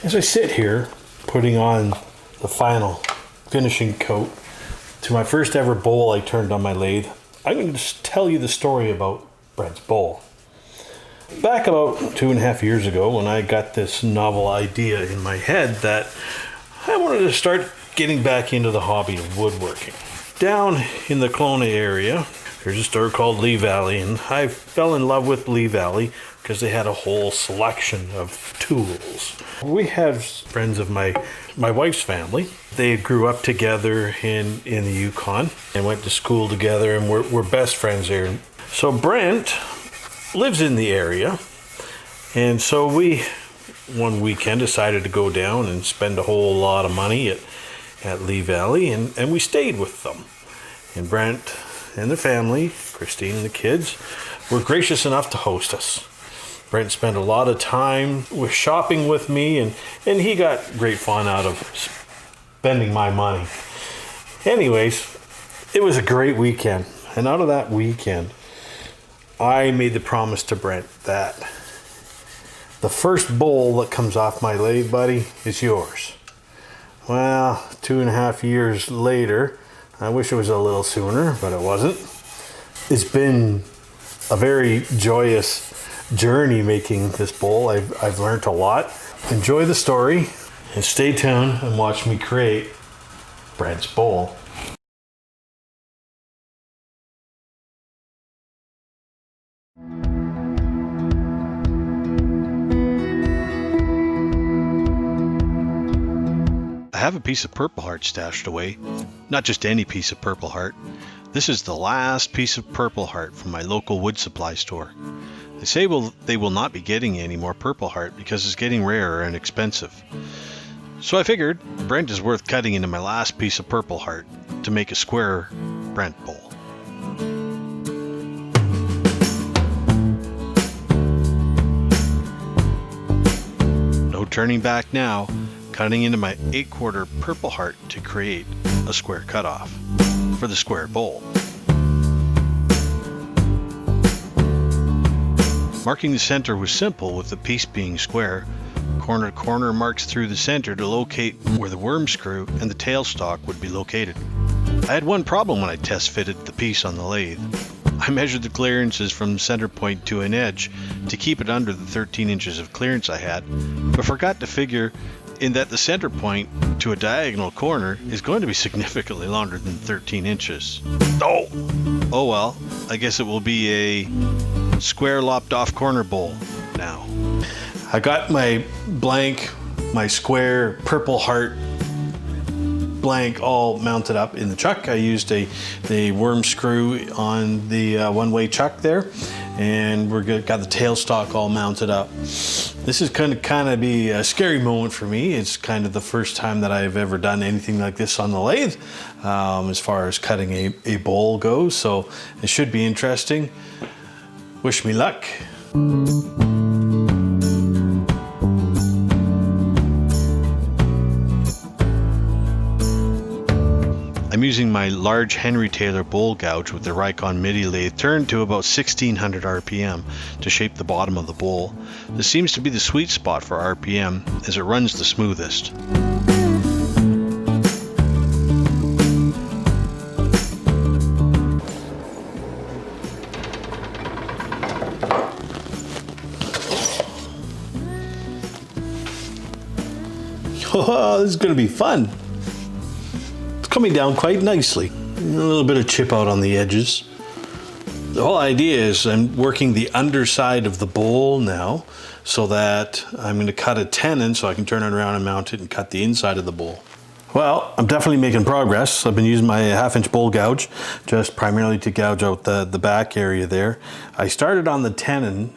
As I sit here putting on the final finishing coat to my first ever bowl I turned on my lathe, I'm going to just tell you the story about Brent's bowl. Back about 2.5 years ago, when I got this novel idea in my head that I wanted to start getting back into the hobby of woodworking. Down in the Kelowna area, there's a store called Lee Valley, and I fell in love with Lee Valley because they had a whole selection of tools. We have friends of my wife's family. They grew up together in the Yukon and went to school together, and we're best friends there. So Brent lives in the area, and so we one weekend decided to go down and spend a whole lot of money at Lee Valley, and we stayed with them. And Brent and the family, Christine and the kids, were gracious enough to host us. Brent spent a lot of time with shopping with me, and he got great fun out of spending my money. Anyways, it was a great weekend, and out of that weekend, I made the promise to Brent that the first bowl that comes off my lathe, buddy, is yours. Well, 2.5 years later, I wish it was a little sooner, but it wasn't. It's been a very joyous journey making this bowl. I've learned a lot. Enjoy the story and stay tuned and watch me create Brent's bowl. I have a piece of Purple Heart stashed away. Not just any piece of Purple Heart. This is the last piece of Purple Heart from my local wood supply store. They say they will not be getting any more Purple Heart because it's getting rarer and expensive. So I figured Brent is worth cutting into my last piece of Purple Heart to make a square Brent bowl. No turning back now. Cutting into my 8/4 Purple Heart to create a square cutoff for the square bowl. Marking the center was simple, with the piece being square. Corner to corner marks through the center to locate where the worm screw and the tailstock would be located. I had one problem when I test fitted the piece on the lathe. I measured the clearances from center point to an edge to keep it under the 13 inches of clearance I had, but forgot to figure in that the center point to a diagonal corner is going to be significantly longer than 13 inches. Oh well, I guess it will be a square lopped off corner bowl now. I got my blank, my square Purple Heart blank all mounted up in the chuck. I used a worm screw on the one-way chuck there, and got the tailstock all mounted up. This is going to kind of be a scary moment for me. It's kind of the first time that I've ever done anything like this on the lathe, as far as cutting a bowl goes, so it should be interesting. Wish me luck. I'm using my large Henry Taylor bowl gouge with the Rikon MIDI lathe turned to about 1600 RPM to shape the bottom of the bowl. This seems to be the sweet spot for RPM as it runs the smoothest. Oh, this is going to be fun. Coming down quite nicely. A little bit of chip out on the edges. The whole idea is I'm working the underside of the bowl now, so that I'm going to cut a tenon so I can turn it around and mount it and cut the inside of the bowl. Well, I'm definitely making progress. I've been using my 1/2 inch bowl gouge just primarily to gouge out the back area there. I started on the tenon,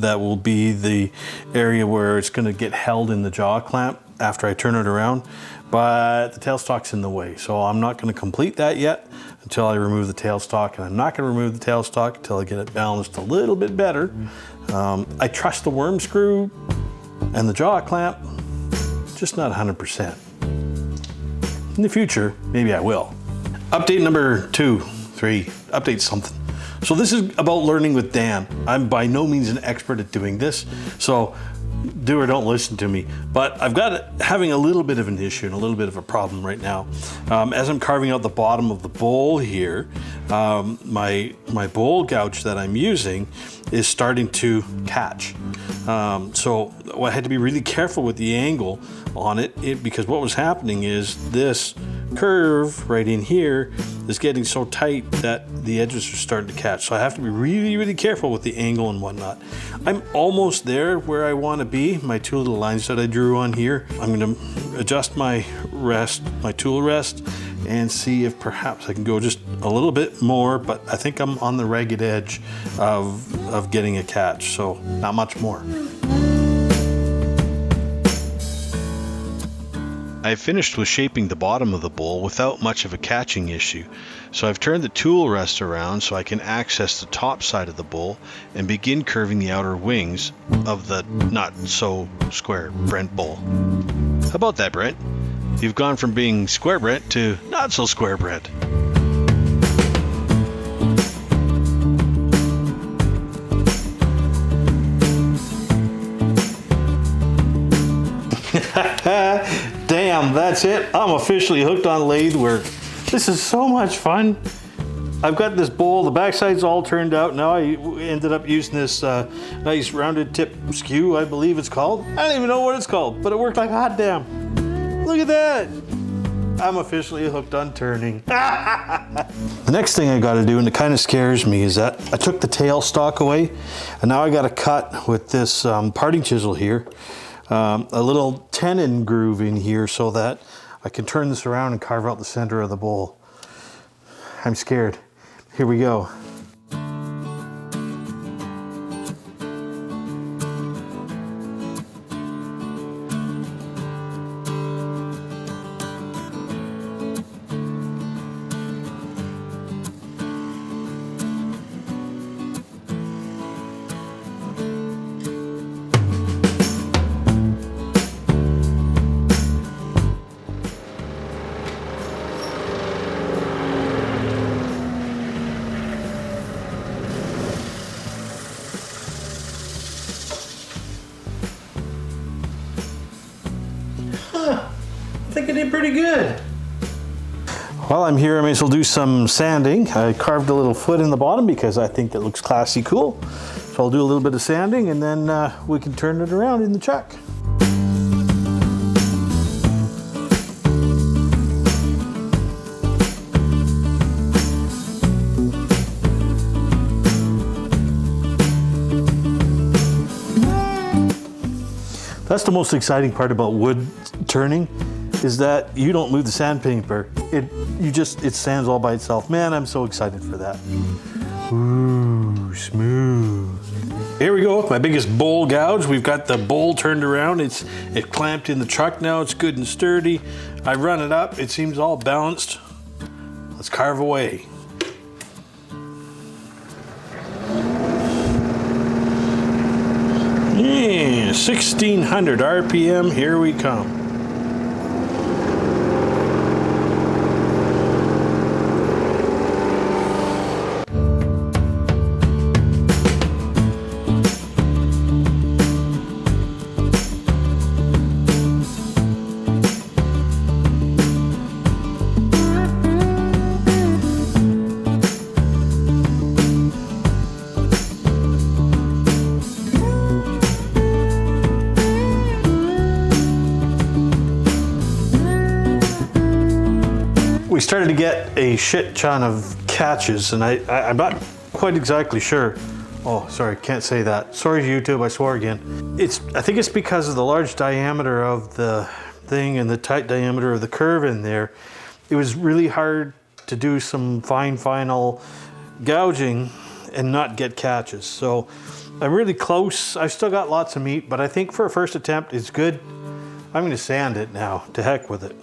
that will be the area where it's going to get held in the jaw clamp after I turn it around, but the tailstock's in the way, so I'm not going to complete that yet until I remove the tailstock, and I'm not going to remove the tailstock until I get it balanced a little bit better. I trust the worm screw and the jaw clamp, just not 100%. In the future, maybe I will. Update number 2, 3, update something. So this is about learning with Dan. I'm by no means an expert at doing this, so do or don't listen to me. But I've got having a little bit of an issue and a little bit of a problem right now. As I'm carving out the bottom of the bowl here, my bowl gouge that I'm using is starting to catch. So I had to be really careful with the angle on it because what was happening is this curve right in here is getting so tight that the edges are starting to catch. So I have to be really, really careful with the angle and whatnot. I'm almost there where I want to be. My two little lines that I drew on here, I'm going to adjust my tool rest, and see if perhaps I can go just a little bit more, but I think I'm on the ragged edge of getting a catch, so not much more. I finished with shaping the bottom of the bowl without much of a catching issue, so I've turned the tool rest around so I can access the top side of the bowl and begin curving the outer wings of the not so square Brent bowl. How about that, Brent? You've gone from being square Brent to not so square Brent. Damn, that's it. I'm officially hooked on lathe work. This is so much fun. I've got this bowl, the backside's all turned out. Now I ended up using this nice rounded tip skew, I believe it's called. I don't even know what it's called, but it worked like hot damn. Look at that. I'm officially hooked on turning. The next thing I gotta do, and it kind of scares me, is that I took the tail stock away, and now I gotta cut with this parting chisel here, a little tenon groove in here so that I can turn this around and carve out the center of the bowl. I'm scared. Here we go. I think I did pretty good. While I'm here, I may as well do some sanding. I carved a little foot in the bottom because I think that looks classy cool. So I'll do a little bit of sanding and then we can turn it around in the chuck. That's the most exciting part about wood turning, is that you don't move the sandpaper. It sands all by itself. Man, I'm so excited for that. Ooh, smooth. Here we go with my biggest bowl gouge. We've got the bowl turned around. It's clamped in the truck now. It's good and sturdy. I run it up. It seems all balanced. Let's carve away. Yeah, 1600 RPM, here we come. We started to get a shit ton of catches, and I'm not quite exactly sure. Oh, sorry, can't say that. Sorry, YouTube, I swore again. I think it's because of the large diameter of the thing and the tight diameter of the curve in there. It was really hard to do some final gouging and not get catches. So I'm really close. I've still got lots of meat, but I think for a first attempt, it's good. I'm gonna sand it now, to heck with it.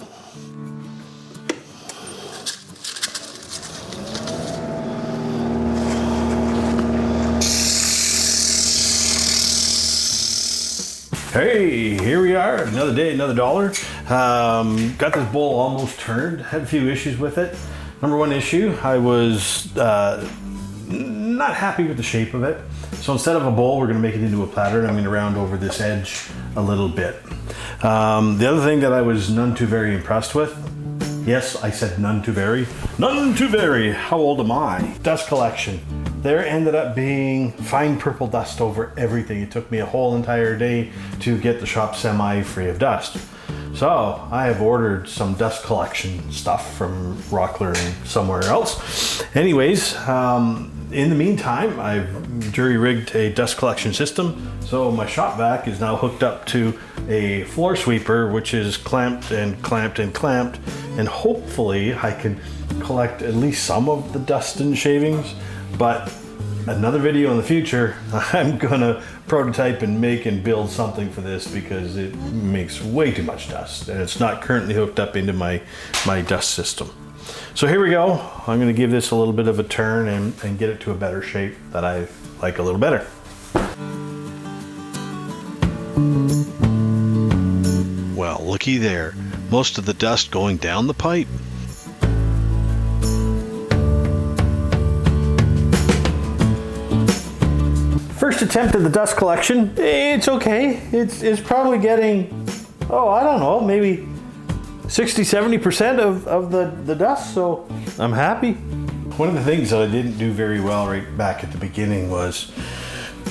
Hey, here we are, another day, another dollar. Got this bowl almost turned, had a few issues with it. Number one issue, I was not not happy with the shape of it. So instead of a bowl, we're gonna make it into a platter, and I'm gonna round over this edge a little bit. The other thing that I was none too very impressed with, yes, I said none too very, how old am I? Dust collection. There ended up being fine purple dust over everything. It took me a whole entire day to get the shop semi-free of dust. So I have ordered some dust collection stuff from Rockler and somewhere else. Anyways, in the meantime, I've jury-rigged a dust collection system. So my shop vac is now hooked up to a floor sweeper, which is clamped and clamped and clamped. And hopefully I can collect at least some of the dust and shavings. But another video in the future, I'm gonna prototype and make and build something for this because it makes way too much dust and it's not currently hooked up into my dust system. So here we go. I'm gonna give this a little bit of a turn and get it to a better shape that I like a little better. Well, looky there. Most of the dust going down the pipe. First attempt at the dust collection, it's okay. It's probably getting, oh, I don't know, maybe 60-70% of the dust, so I'm happy. One of the things that I didn't do very well right back at the beginning was,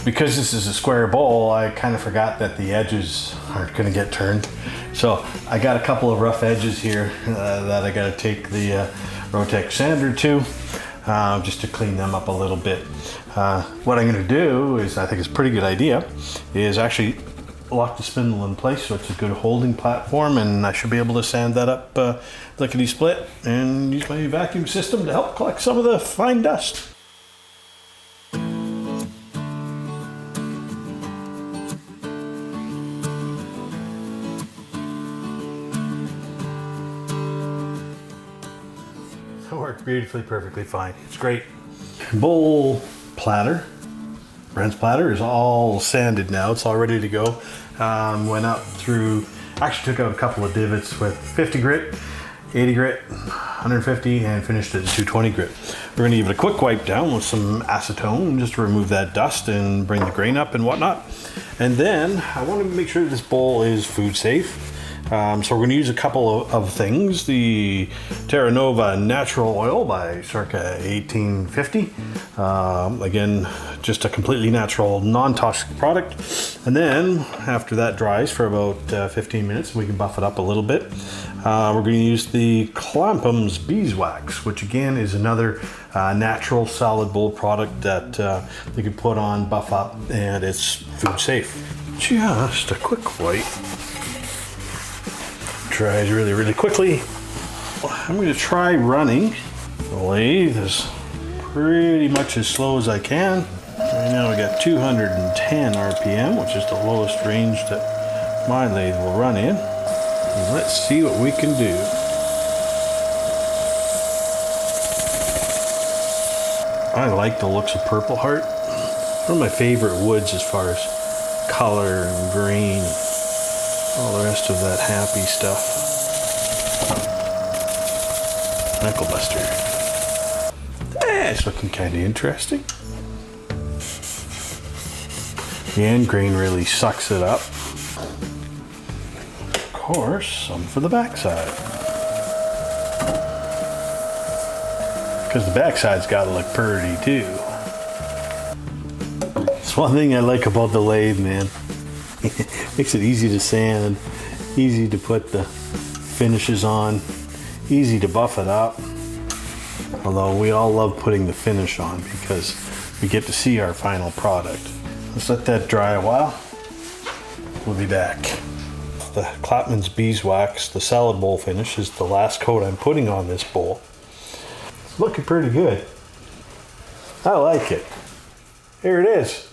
because this is a square bowl, I kind of forgot that the edges aren't going to get turned. So I got a couple of rough edges here that I got to take the Rotex sander to, just to clean them up a little bit. What I'm going to do is, I think it's a pretty good idea, is actually lock the spindle in place so it's a good holding platform, and I should be able to sand that up lickety split and use my vacuum system to help collect some of the fine dust. It worked beautifully, perfectly fine. It's great. Bowl platter, Brent's platter, is all sanded now. It's all ready to go. Went up through, actually took out a couple of divots with 50 grit, 80 grit, 150, and finished it in 220 grit. We're gonna give it a quick wipe down with some acetone just to remove that dust and bring the grain up and whatnot. And then I want to make sure this bowl is food safe. So we're going to use a couple of things. The Terra Nova Natural Oil by circa 1850. Again, just a completely natural, non-toxic product. And then after that dries for about 15 minutes, we can buff it up a little bit. We're going to use the Clampham's Beeswax, which again is another natural solid bowl product that you can put on, buff up, and it's food safe. Just a quick wipe. Dries really, really quickly. I'm going to try running the lathe as pretty much as slow as I can. Right now we got 210 RPM, which is the lowest range that my lathe will run in. And let's see what we can do. I like the looks of Purple Heart. One of my favorite woods as far as color and grain. All the rest of that happy stuff. Knuckle buster. It's looking kind of interesting. The end grain really sucks it up. Of course, some for the backside. Because the backside's got to look pretty too. It's one thing I like about the lathe, man. Makes it easy to sand, easy to put the finishes on, easy to buff it up. Although we all love putting the finish on because we get to see our final product. Let's let that dry a while. We'll be back. The Clampham's Beeswax, the salad bowl finish, is the last coat I'm putting on this bowl. It's looking pretty good. I like it. Here it is.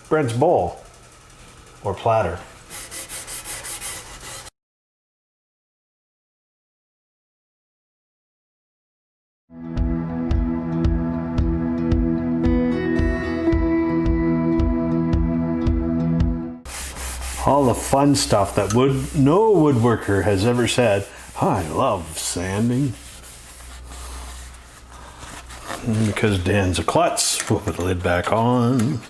Brent's bowl. Or platter. All the fun stuff that no woodworker has ever said. I love sanding. And because Dan's a klutz, we'll put the lid back on.